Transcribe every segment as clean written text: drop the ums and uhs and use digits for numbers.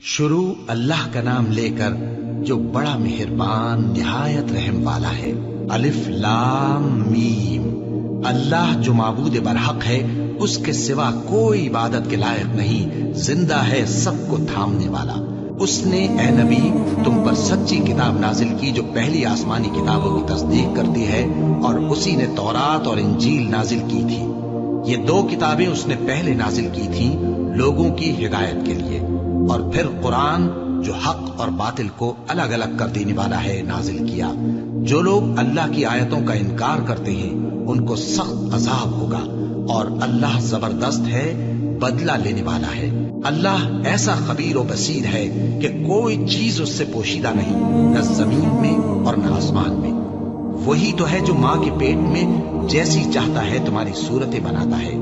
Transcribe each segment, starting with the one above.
شروع اللہ کا نام لے کر جو بڑا مہربان نہایت رحم والا ہے۔ الف لام میم، اللہ جو معبود برحق ہے، اس کے سوا کوئی عبادت کے لائق نہیں، زندہ ہے سب کو تھامنے والا۔ اس نے اے نبی تم پر سچی کتاب نازل کی جو پہلی آسمانی کتابوں کی تصدیق کرتی ہے، اور اسی نے تورات اور انجیل نازل کی تھی۔ یہ دو کتابیں اس نے پہلے نازل کی تھیں لوگوں کی ہدایت کے لیے، اور پھر قرآن جو حق اور باطل کو الگ الگ کر دینے والا ہے نازل کیا۔ جو لوگ اللہ کی آیتوں کا انکار کرتے ہیں ان کو سخت عذاب ہوگا، اور اللہ زبردست ہے، بدلہ لینے والا ہے۔ اللہ ایسا خبیر و بصیر ہے کہ کوئی چیز اس سے پوشیدہ نہیں، نہ زمین میں اور نہ آسمان میں۔ وہی تو ہے جو ماں کے پیٹ میں جیسی چاہتا ہے تمہاری صورتیں بناتا ہے،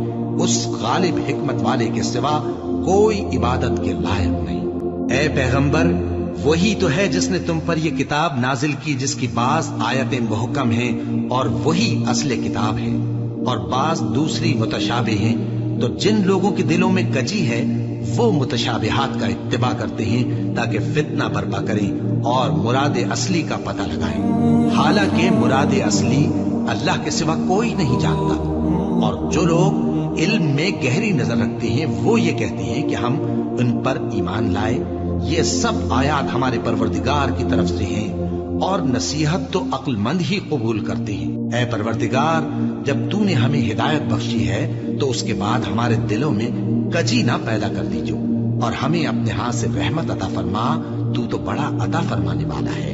اس غالب حکمت والے کے سوا کوئی عبادت کے لائق نہیں۔ اے پیغمبر، وہی تو ہے جس نے تم پر یہ کتاب نازل کی جس کی بعض آیتیں محکم ہیں اور وہی اصل کتاب ہے، اور بعض دوسری متشابہ ہیں۔ تو جن لوگوں کے دلوں میں کجی ہے وہ متشابہات کا اتباع کرتے ہیں تاکہ فتنہ برپا کریں اور مراد اصلی کا پتہ لگائیں، حالانکہ مراد اصلی اللہ کے سوا کوئی نہیں جانتا۔ اور جو لوگ علم میں گہری نظر رکھتے ہیں وہ یہ کہتے ہیں کہ ہم ان پر ایمان لائے۔ یہ سب آیات ہمارے پروردگار کی طرف سے ہیں، اور نصیحت تو عقل مند ہی قبول کرتے ہیں۔ اے پروردگار، جب تو نے ہمیں ہدایت بخشی ہے تو اس کے بعد ہمارے دلوں میں کجی نہ پیدا کر دیجو، اور ہمیں اپنے ہاتھ سے رحمت عطا فرما، تو بڑا عطا فرمانے والا ہے۔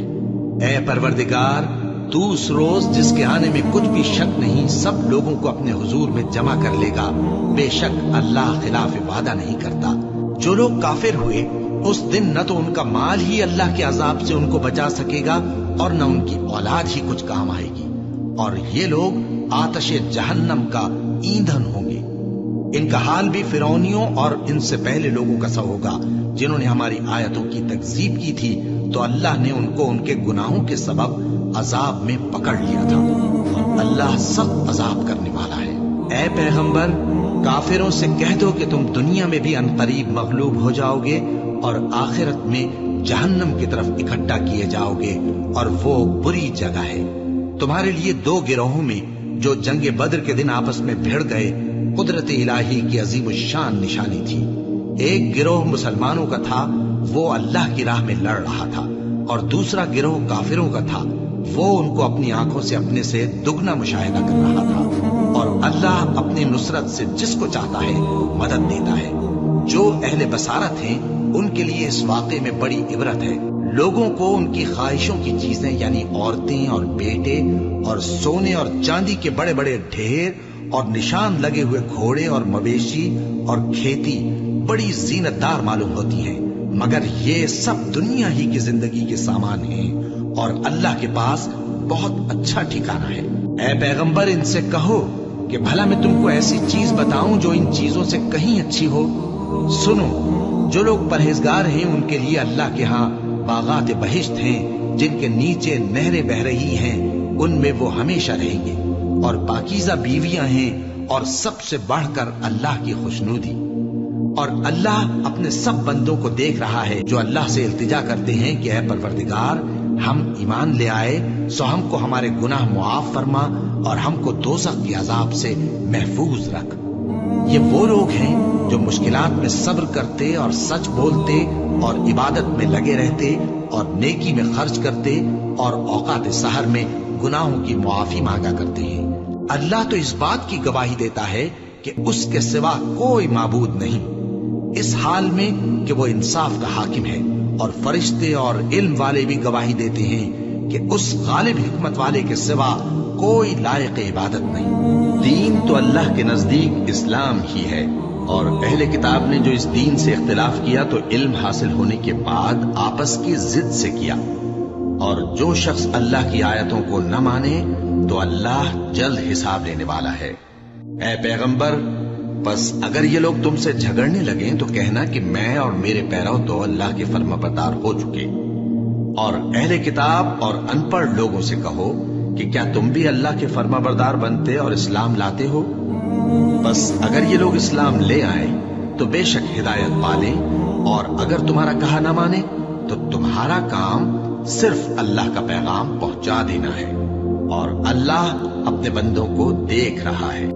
اے پروردگار، تو اس روز جس کے آنے میں کچھ بھی شک نہیں سب لوگوں کو اپنے حضور میں جمع کر لے گا۔ بے شک اللہ خلاف وعدہ نہیں کرتا۔ جو لوگ کافر ہوئے اس دن نہ تو ان کا مال ہی اللہ کے عذاب سے ان کو بچا سکے گا اور نہ ان کی اولاد ہی کچھ کام آئے گی، اور یہ لوگ آتش جہنم کا ایندھن ہوں گے۔ ان کا حال بھی فرعونیوں اور ان سے پہلے لوگوں کا سا ہوگا جنہوں نے ہماری آیتوں کی تکذیب کی تھی، تو اللہ نے ان کو ان کے گناہوں کے سبب عذاب میں پکڑ لیا تھا، اور اللہ سخت عذاب کرنے والا ہے۔ اے پیغمبر، کافروں سے کہہ دو کہ تم دنیا میں بھی عنقریب مغلوب ہو جاؤ گے اور آخرت میں جہنم کی طرف اکٹھا کیے جاؤ گے، اور وہ بری جگہ ہے۔ تمہارے لیے دو گروہوں میں جو جنگ بدر کے دن آپس میں بھڑ گئے قدرت الہی کی عظیم الشان نشانی تھی۔ ایک گروہ مسلمانوں کا تھا، وہ اللہ کی راہ میں لڑ رہا تھا، اور دوسرا گروہ کافروں کا تھا، وہ ان کو اپنی آنکھوں سے اپنے سے دگنا مشاہدہ کر رہا تھا۔ اور اللہ اپنی نصرت سے جس کو چاہتا ہے مدد دیتا ہے۔ جو اہل بصارت ہیں ان کے لیے اس واقعے میں بڑی عبرت ہے۔ لوگوں کو ان کی خواہشوں کی چیزیں یعنی عورتیں اور بیٹے اور سونے اور چاندی کے بڑے بڑے ڈھیر اور نشان لگے ہوئے گھوڑے اور مویشی اور کھیتی بڑی زینت دار معلوم ہوتی ہیں، مگر یہ سب دنیا ہی کی زندگی کے سامان ہیں، اور اللہ کے پاس بہت اچھا ٹھکانہ ہے۔ اے پیغمبر، ان سے کہو کہ بھلا میں تم کو ایسی چیز بتاؤں جو ان چیزوں سے کہیں اچھی ہو؟ سنو، جو لوگ پرہیزگار ہیں ان کے لیے اللہ کے ہاں باغات بہشت ہیں جن کے نیچے نہریں بہ رہی ہیں، ان میں وہ ہمیشہ رہیں گے، اور پاکیزہ بیویاں ہیں، اور سب سے بڑھ کر اللہ کی خوشنودی۔ اور اللہ اپنے سب بندوں کو دیکھ رہا ہے جو اللہ سے التجا کرتے ہیں کہ اے پروردگار، ہم ایمان لے آئے سو ہم کو ہمارے گناہ معاف فرما اور ہم کو دوزخ کے عذاب سے محفوظ رکھ۔ یہ وہ لوگ ہیں جو مشکلات میں صبر کرتے اور سچ بولتے اور عبادت میں لگے رہتے اور نیکی میں خرچ کرتے اور اوقات سحر میں گناہوں کی معافی مانگا کرتے ہیں۔ اللہ تو اس بات کی گواہی دیتا ہے کہ اس کے سوا کوئی معبود نہیں، اس حال میں کہ وہ انصاف کا حاکم ہے، اور فرشتے اور علم والے بھی گواہی دیتے ہیں کہ اس غالب حکمت والے کے سوا کوئی لائق عبادت نہیں۔ دین تو اللہ کے نزدیک اسلام ہی ہے، اور اہل کتاب نے جو اس دین سے اختلاف کیا تو علم حاصل ہونے کے بعد آپس کی ضد سے کیا، اور جو شخص اللہ کی آیتوں کو نہ مانے تو اللہ جلد حساب لینے والا ہے۔ اے پیغمبر، بس اگر یہ لوگ تم سے جھگڑنے لگیں تو کہنا کہ میں اور میرے پیرو تو اللہ کے فرما بردار ہو چکے، اور اہل کتاب اور ان پڑھ لوگوں سے کہو کہ کیا تم بھی اللہ کے فرما بردار بنتے اور اسلام لاتے ہو؟ بس اگر یہ لوگ اسلام لے آئیں تو بے شک ہدایت پالیں، اور اگر تمہارا کہا نہ مانے تو تمہارا کام صرف اللہ کا پیغام پہنچا دینا ہے، اور اللہ اپنے بندوں کو دیکھ رہا ہے۔